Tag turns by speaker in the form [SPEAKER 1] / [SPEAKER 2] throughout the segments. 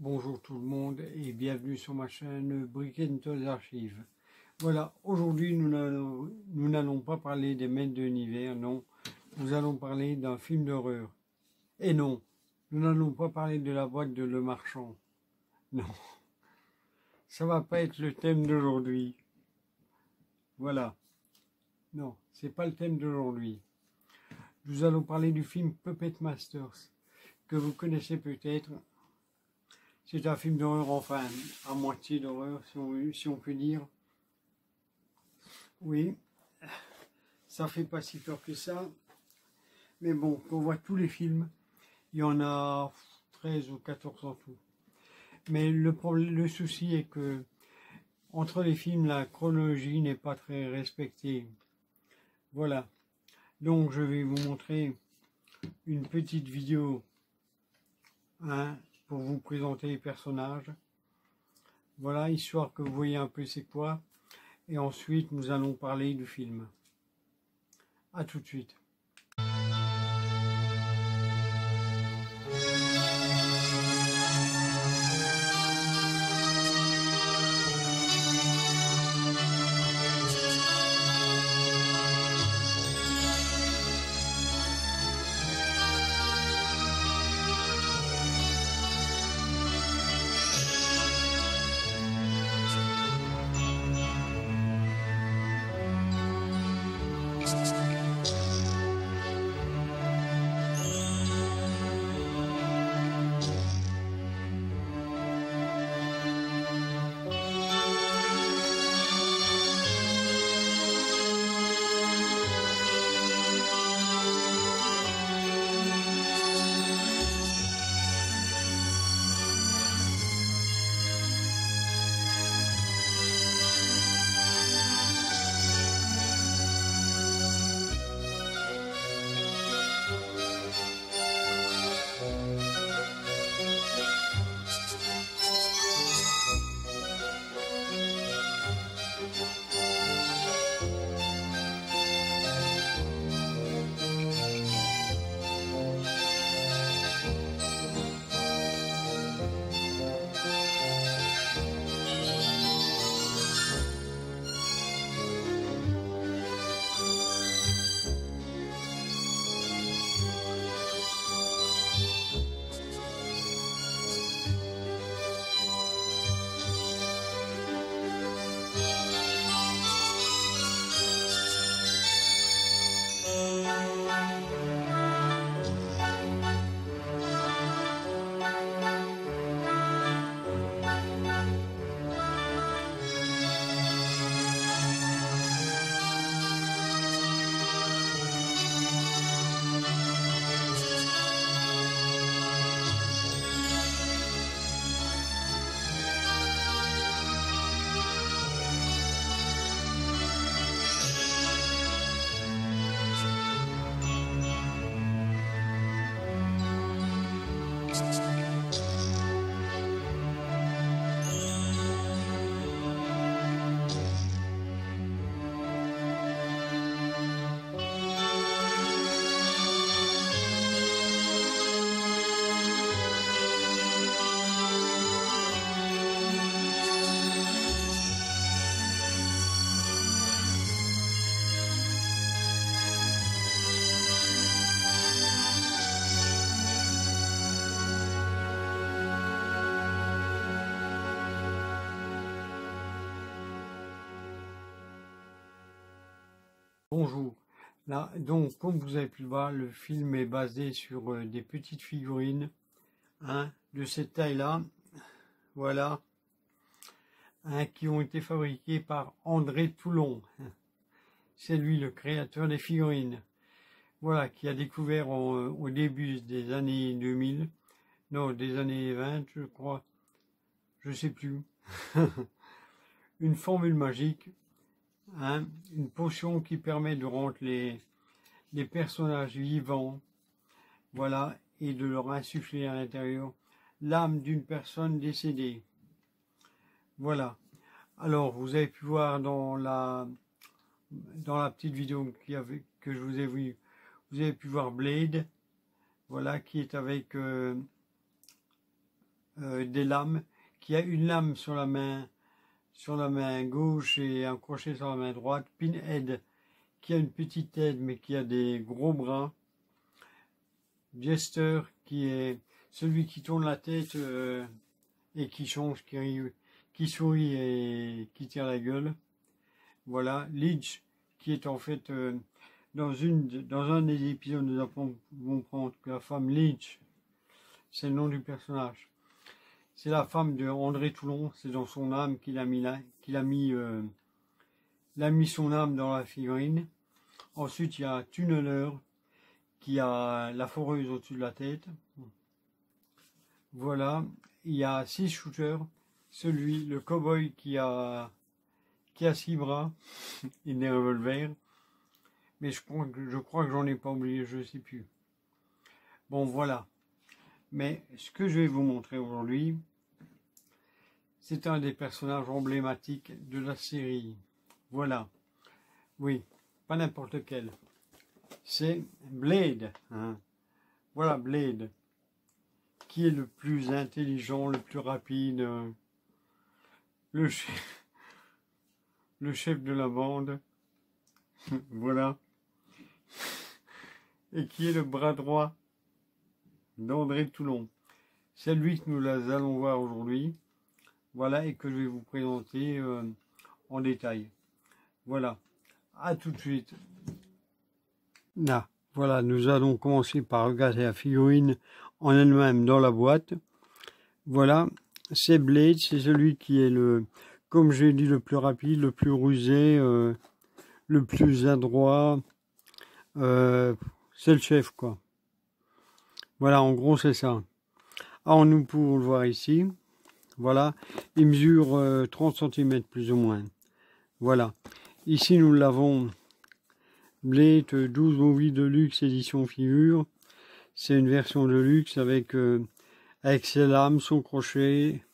[SPEAKER 1] Bonjour tout le monde et bienvenue sur ma chaîne Brick & Toys Archives. Voilà, aujourd'hui nous n'allons pas parler des maîtres de l'univers, non. Nous allons parler d'un film d'horreur. Et non, nous n'allons pas parler de la boîte de Le Marchand. Non, ça va pas être le thème d'aujourd'hui. Voilà, non, c'est pas le thème d'aujourd'hui. Nous allons parler du film Puppet Masters, que vous connaissez peut-être. C'est un film d'horreur, enfin, à moitié d'horreur, si on peut dire. Oui, ça fait pas si peur que ça. Mais bon, quand on voit tous les films, il y en a 13 ou 14 en tout. Mais le souci est que, entre les films, la chronologie n'est pas très respectée. Voilà. Donc, je vais vous montrer une petite vidéo, hein, pour vous présenter les personnages. Voilà, histoire que vous voyez un peu c'est quoi. Et ensuite, nous allons parler du film. À tout de suite. Bonjour. Là, donc, comme vous avez pu le voir, le film est basé sur des petites figurines, hein, de cette taille-là, voilà, hein, qui ont été fabriquées par André Toulon. C'est lui le créateur des figurines. Voilà, qui a découvert au début des années 2000, non, des années 20, je crois, je sais plus, une formule magique. Hein, une potion qui permet de rendre les personnages vivants, voilà, et de leur insuffler à l'intérieur l'âme d'une personne décédée. Voilà. Alors, vous avez pu voir dans la petite vidéo que je vous ai vue, vous avez pu voir Blade, voilà, qui est avec des lames, qui a une lame sur la main gauche et un crochet sur la main droite. Pinhead, qui a une petite tête mais qui a des gros bras. Jester, qui est celui qui tourne la tête et qui change, qui sourit et qui tire la gueule. Voilà. Lynch, qui est en fait dans un des épisodes, nous allons prendre que la femme Lynch, c'est le nom du personnage. C'est la femme de André Toulon, c'est dans son âme qu'il a mis son âme dans la figurine. Ensuite, il y a Tunneler, qui a la foreuse au-dessus de la tête. Voilà. Il y a Six Shooter, le cow-boy qui a 6 bras et des revolvers. Mais je crois que j'en ai pas oublié, je ne sais plus. Bon, voilà. Mais ce que je vais vous montrer aujourd'hui, c'est un des personnages emblématiques de la série. Voilà. Oui, pas n'importe lequel. C'est Blade. Hein. Voilà Blade. Qui est le plus intelligent, le plus rapide, le chef de la bande. Voilà. Et qui est le bras droit d'André Toulon. C'est lui que nous allons voir aujourd'hui. Voilà, et que je vais vous présenter en détail. Voilà. À tout de suite. Là, voilà, nous allons commencer par regarder la figurine en elle-même dans la boîte. Voilà, c'est Blade, c'est celui qui est comme j'ai dit, le plus rapide, le plus rusé, le plus adroit. C'est le chef, quoi. Voilà, en gros, c'est ça. Alors, nous pouvons le voir ici. Voilà, il mesure 30 cm plus ou moins. Voilà. Ici, nous l'avons Blade 12 Movie de luxe édition figure. C'est une version de luxe avec ses lames, son crochet,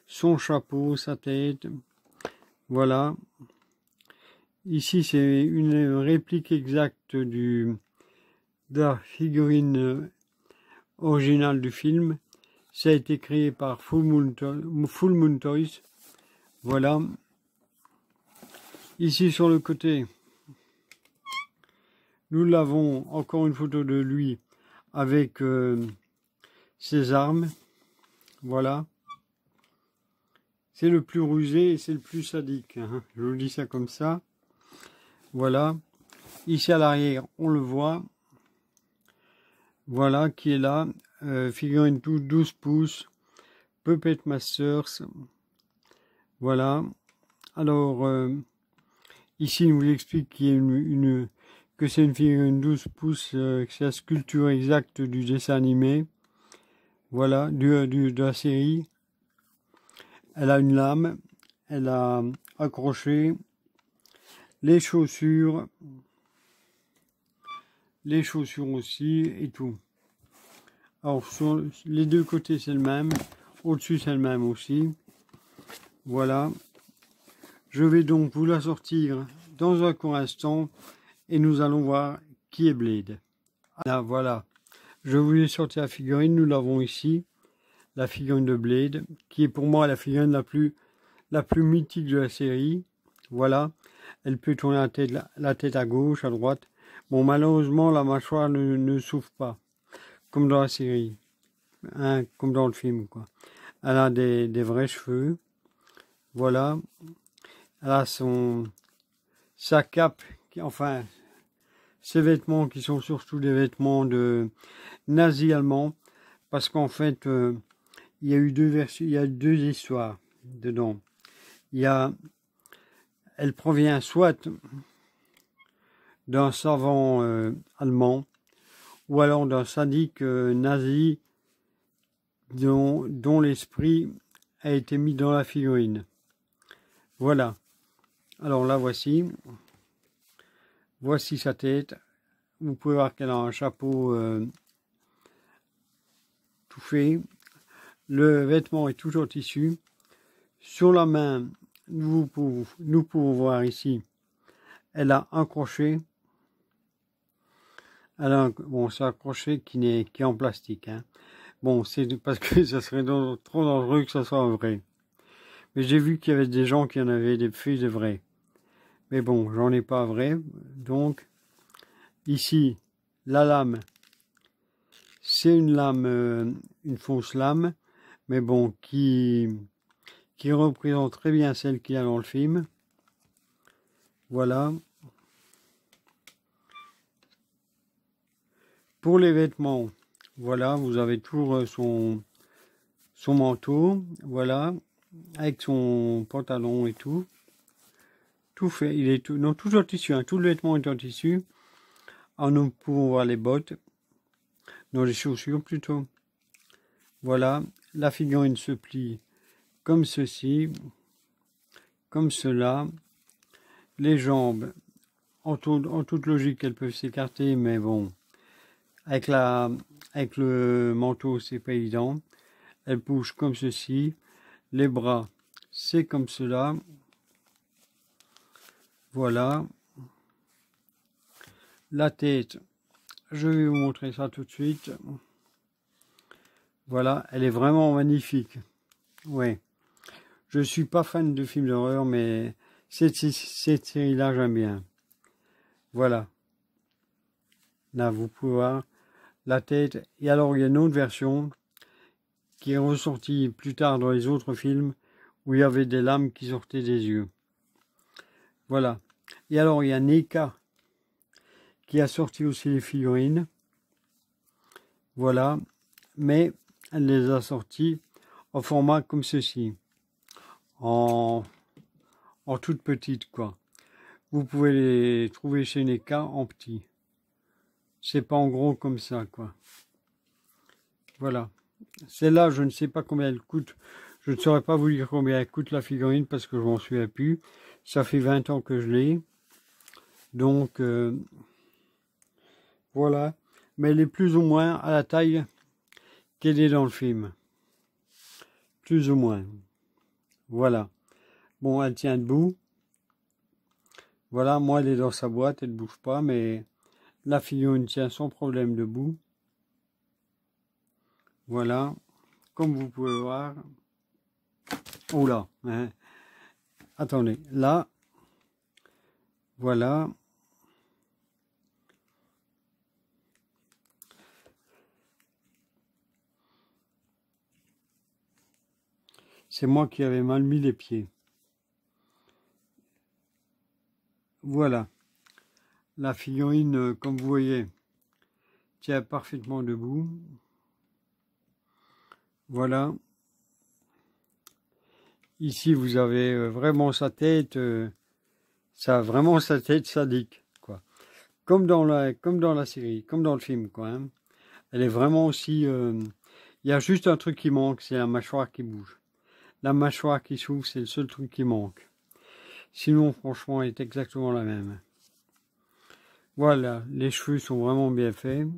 [SPEAKER 1] son chapeau, sa tête. Voilà. Ici, c'est une réplique exacte de la figurine originale du film. Ça a été créé par Full Moon Toys. Voilà. Ici, sur le côté, nous l'avons, encore une photo de lui avec ses armes. Voilà. C'est le plus rusé et c'est le plus sadique. Hein. Je vous dis ça comme ça. Voilà. Ici à l'arrière, on le voit. Voilà, qui est là. Figurine 12 pouces. Puppet Masters. Voilà. Alors, ici, il vous explique qu'il y a que c'est une figurine 12 pouces, que c'est la sculpture exacte du dessin animé. Voilà, de la série. Elle a une lame. Elle a accroché les chaussures aussi et tout. Alors sur les deux côtés c'est le même, au-dessus c'est le même aussi. Voilà. Je vais donc vous la sortir dans un court instant et nous allons voir qui est Blade. Là, voilà. Je voulais sortir la figurine, nous l'avons ici. La figurine de Blade, qui est pour moi la figurine la plus mythique de la série. Voilà. Elle peut tourner la tête à gauche, à droite. Bon, malheureusement, la mâchoire ne s'ouvre pas, comme dans la série, hein, comme dans le film, quoi. Elle a des vrais cheveux. Voilà. Elle a sa cape, enfin, ses vêtements qui sont surtout des vêtements de nazis allemands, parce qu'en fait, il y a eu deux versions, il y a deux histoires dedans. Elle provient soit d'un savant allemand, ou alors d'un sadique nazi dont l'esprit a été mis dans la figurine. Voilà. Alors là, voici sa tête. Vous pouvez voir qu'elle a un chapeau tout fait. Le vêtement est toujours tissu. Sur la main, nous pouvons voir ici, elle a un crochet. Elle a c'est un crochet qui est en plastique, hein. Bon, c'est parce que ça serait trop dangereux que ça soit vrai. Mais j'ai vu qu'il y avait des gens qui en avaient des feuilles de vrai. Mais bon, j'en ai pas vrai. Donc, ici, la lame, c'est une lame, une fausse lame, mais bon, qui représente très bien celle qu'il y a dans le film. Voilà. Pour les vêtements, voilà, vous avez toujours son manteau, voilà, avec son pantalon et tout. Tout fait, il est tout, non, tout en tissu, hein, tout le vêtement est en tissu. En nous pouvons voir les bottes, non, les chaussures plutôt. Voilà, la figurine se plie comme ceci, comme cela. Les jambes, en toute logique, elles peuvent s'écarter, mais bon, avec le manteau, c'est pas évident. Elles bougent comme ceci. Les bras, c'est comme cela. Voilà. La tête, je vais vous montrer ça tout de suite. Voilà, elle est vraiment magnifique. Ouais. Je suis pas fan de films d'horreur, mais cette série-là, j'aime bien. Voilà. Là, vous pouvez voir la tête. Et alors, il y a une autre version qui est ressortie plus tard dans les autres films où il y avait des lames qui sortaient des yeux. Voilà. Et alors, il y a Neka qui a sorti aussi les figurines. Voilà. Mais elle les a sorties en format comme ceci. En toute petite, quoi. Vous pouvez les trouver chez Neka en petit. C'est pas en gros comme ça, quoi. Voilà. Celle-là, je ne sais pas combien elle coûte. Je ne saurais pas vous dire combien elle coûte la figurine parce que je m'en souviens plus. Ça fait 20 ans que je l'ai. Donc, voilà. Mais elle est plus ou moins à la taille qu'elle est dans le film. Plus ou moins. Voilà. Bon, elle tient debout. Voilà, moi, elle est dans sa boîte, elle ne bouge pas, mais la figurine tient sans problème debout. Voilà. Comme vous pouvez voir. Oula. Hein. Attendez. Là. Voilà. C'est moi qui avais mal mis les pieds. Voilà. La figurine, comme vous voyez, tient parfaitement debout. Voilà. Ici, vous avez vraiment sa tête, ça a vraiment sa tête sadique, quoi. Comme dans la série, comme dans le film, quoi. Hein. Elle est vraiment aussi. Il y a juste un truc qui manque, c'est la mâchoire qui bouge. La mâchoire qui s'ouvre, c'est le seul truc qui manque. Sinon, franchement, elle est exactement la même. Voilà, les cheveux sont vraiment bien faits.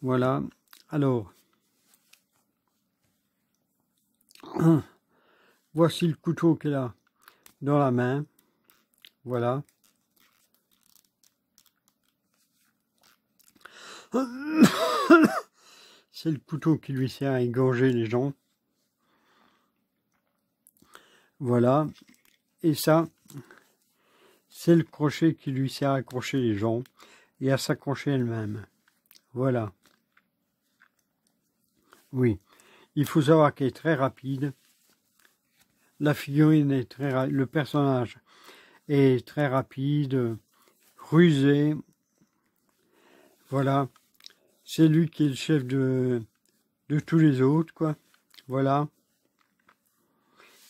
[SPEAKER 1] Voilà. Alors, voici le couteau qu'elle a dans la main. Voilà. C'est le couteau qui lui sert à égorger les gens. Voilà. Et ça, c'est le crochet qui lui sert à accrocher les gens et à s'accrocher elle-même. Voilà. Oui. Il faut savoir qu'elle est très rapide. La figurine est très rapide. Le personnage est très rapide, rusé. Voilà. C'est lui qui est le chef de tous les autres, quoi. Voilà.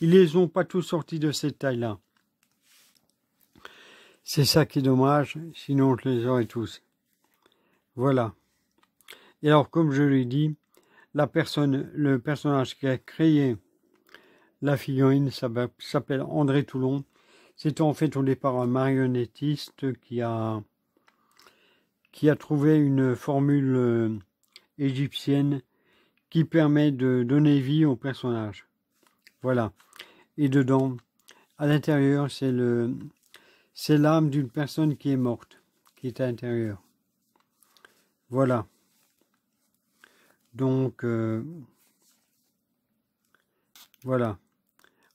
[SPEAKER 1] Ils les ont pas tous sortis de cette taille-là. C'est ça qui est dommage, sinon je les aurais tous. Voilà. Et alors, comme je l'ai dit, le personnage qui a créé la figurine s'appelle André Toulon. C'est en fait au départ un marionnettiste qui a trouvé une formule égyptienne qui permet de donner vie au personnage. Voilà. Et dedans, à l'intérieur, c'est l'âme d'une personne qui est morte, qui est à l'intérieur. Voilà. Donc, voilà.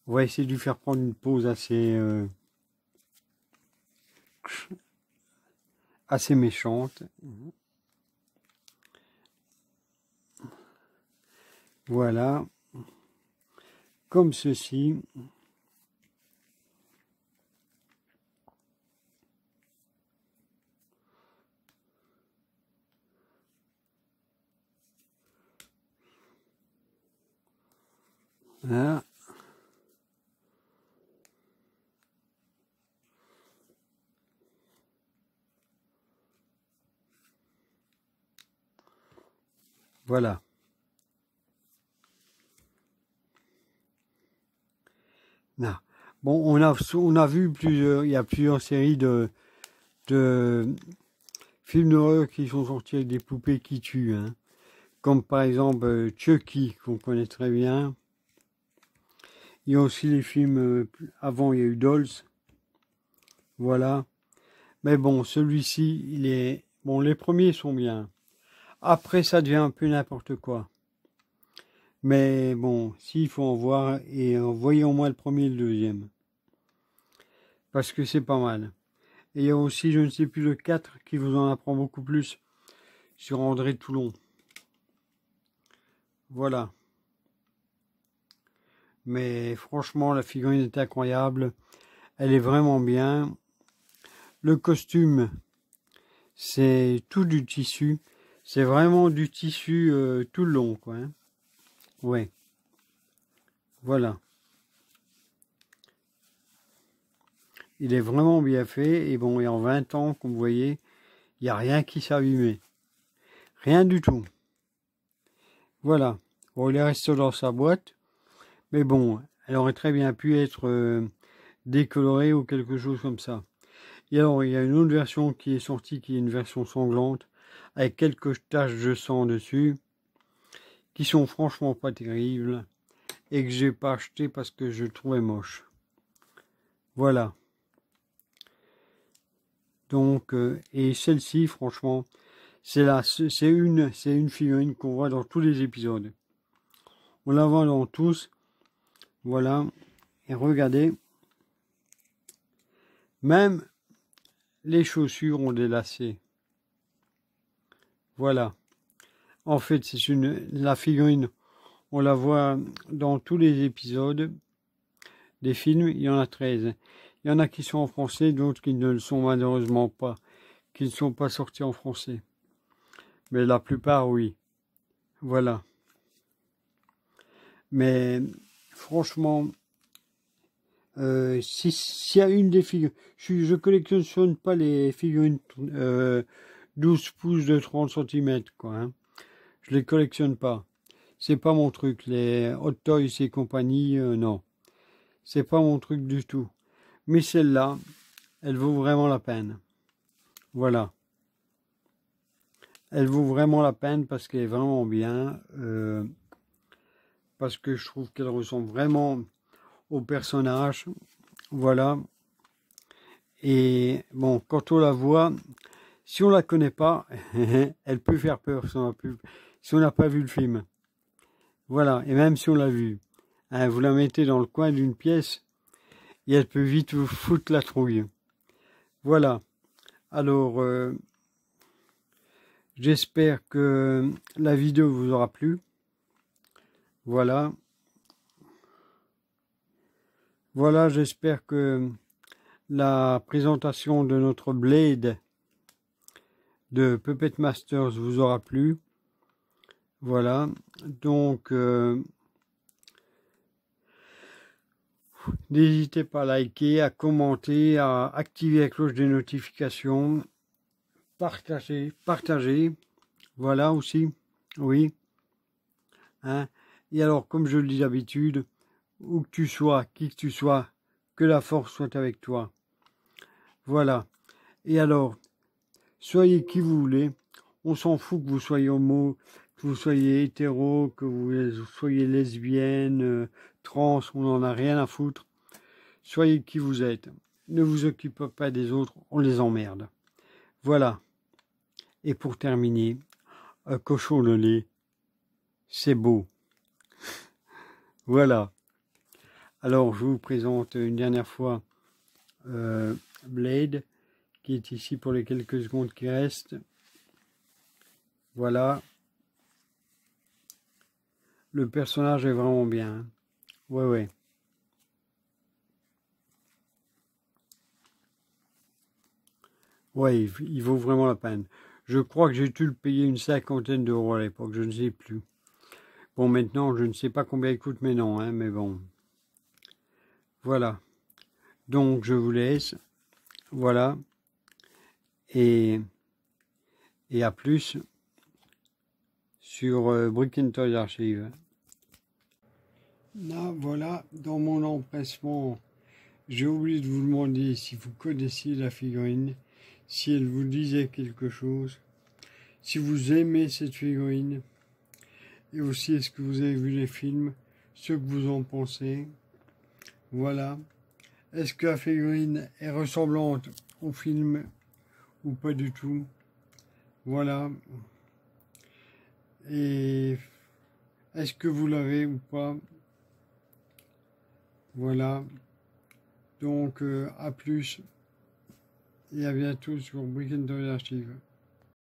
[SPEAKER 1] On va essayer de lui faire prendre une pause assez méchante. Voilà. Comme ceci. Voilà. Voilà. Là. Bon, on a vu il y a plusieurs séries de films d'horreur qui sont sortis avec des poupées qui tuent, hein. Comme par exemple Chucky, qu'on connaît très bien. Il y a aussi les films, avant il y a eu Dolls, voilà. Mais bon, celui-ci, il est... Bon, les premiers sont bien. Après, ça devient un peu n'importe quoi. Mais bon, s'il faut en voir, et voyez au moins le premier et le deuxième. Parce que c'est pas mal. Et il y a aussi, je ne sais plus, le 4 qui vous en apprend beaucoup plus sur André Toulon. Voilà. Mais franchement, la figurine est incroyable. Elle est vraiment bien. Le costume, c'est tout du tissu. C'est vraiment du tissu tout le long, quoi, hein. Ouais. Voilà. Il est vraiment bien fait. Et bon, et en 20 ans, comme vous voyez, il n'y a rien qui s'est abîmé. Rien du tout. Voilà. Bon, il est resté dans sa boîte. Mais bon, elle aurait très bien pu être décolorée ou quelque chose comme ça. Et alors, il y a une autre version qui est sortie, qui est une version sanglante, avec quelques taches de sang dessus, qui sont franchement pas terribles, et que j'ai pas acheté parce que je le trouvais moche. Voilà. Donc, et celle-ci, franchement, c'est une figurine qu'on voit dans tous les épisodes. On la voit dans tous. Voilà. Et regardez. Même les chaussures ont des lacets. Voilà. En fait, la figurine, on la voit dans tous les épisodes des films. Il y en a 13. Il y en a qui sont en français, d'autres qui ne le sont malheureusement pas, qui ne sont pas sortis en français. Mais la plupart, oui. Voilà. Mais franchement, s'il y a une des figurines, je collectionne pas les figurines 12 pouces de 30 cm, quoi, hein. Je les collectionne pas. C'est pas mon truc. Les Hot Toys et compagnie, non. C'est pas mon truc du tout. Mais celle-là, elle vaut vraiment la peine. Voilà. Elle vaut vraiment la peine parce qu'elle est vraiment bien. Parce que je trouve qu'elle ressemble vraiment au personnage. Voilà. Et bon, quand on la voit, si on la connaît pas, elle peut faire peur si on n'a pas vu le film. Voilà. Et même si on l'a vu, hein, vous la mettez dans le coin d'une pièce et elle peut vite vous foutre la trouille. Voilà. Alors, j'espère que la vidéo vous aura plu. Voilà. Voilà, j'espère que la présentation de notre Blade de Puppet Masters vous aura plu. Voilà. Donc, n'hésitez pas à liker, à commenter, à activer la cloche des notifications, partager. Voilà aussi. Oui. Hein. Et alors, comme je le dis d'habitude, où que tu sois, qui que tu sois, que la force soit avec toi. Voilà. Et alors, soyez qui vous voulez. On s'en fout que vous soyez homo, que vous soyez hétéro, que vous soyez lesbienne, trans, on n'en a rien à foutre. Soyez qui vous êtes. Ne vous occupez pas des autres, on les emmerde. Voilà. Et pour terminer, un cochon le lait. c'est beau. Voilà. Alors, je vous présente une dernière fois Blade, qui est ici pour les quelques secondes qui restent. Voilà. Le personnage est vraiment bien. Hein. Ouais, ouais. Ouais, il vaut vraiment la peine. Je crois que j'ai dû le payer une cinquantaine d'euros à l'époque, je ne sais plus. Bon, maintenant, je ne sais pas combien il coûte maintenant, hein, mais bon. Voilà. Donc, je vous laisse. Voilà. Et à plus sur Brick and Toys Archive. Là, voilà, dans mon empressement, j'ai oublié de vous demander si vous connaissiez la figurine, si elle vous disait quelque chose, si vous aimez cette figurine, et aussi est-ce que vous avez vu les films, ce que vous en pensez. Voilà. Est-ce que la figurine est ressemblante au film ou pas du tout? Voilà. Et est-ce que vous l'avez ou pas? Voilà. Donc, à plus et à bientôt sur Brick and Toys Archive.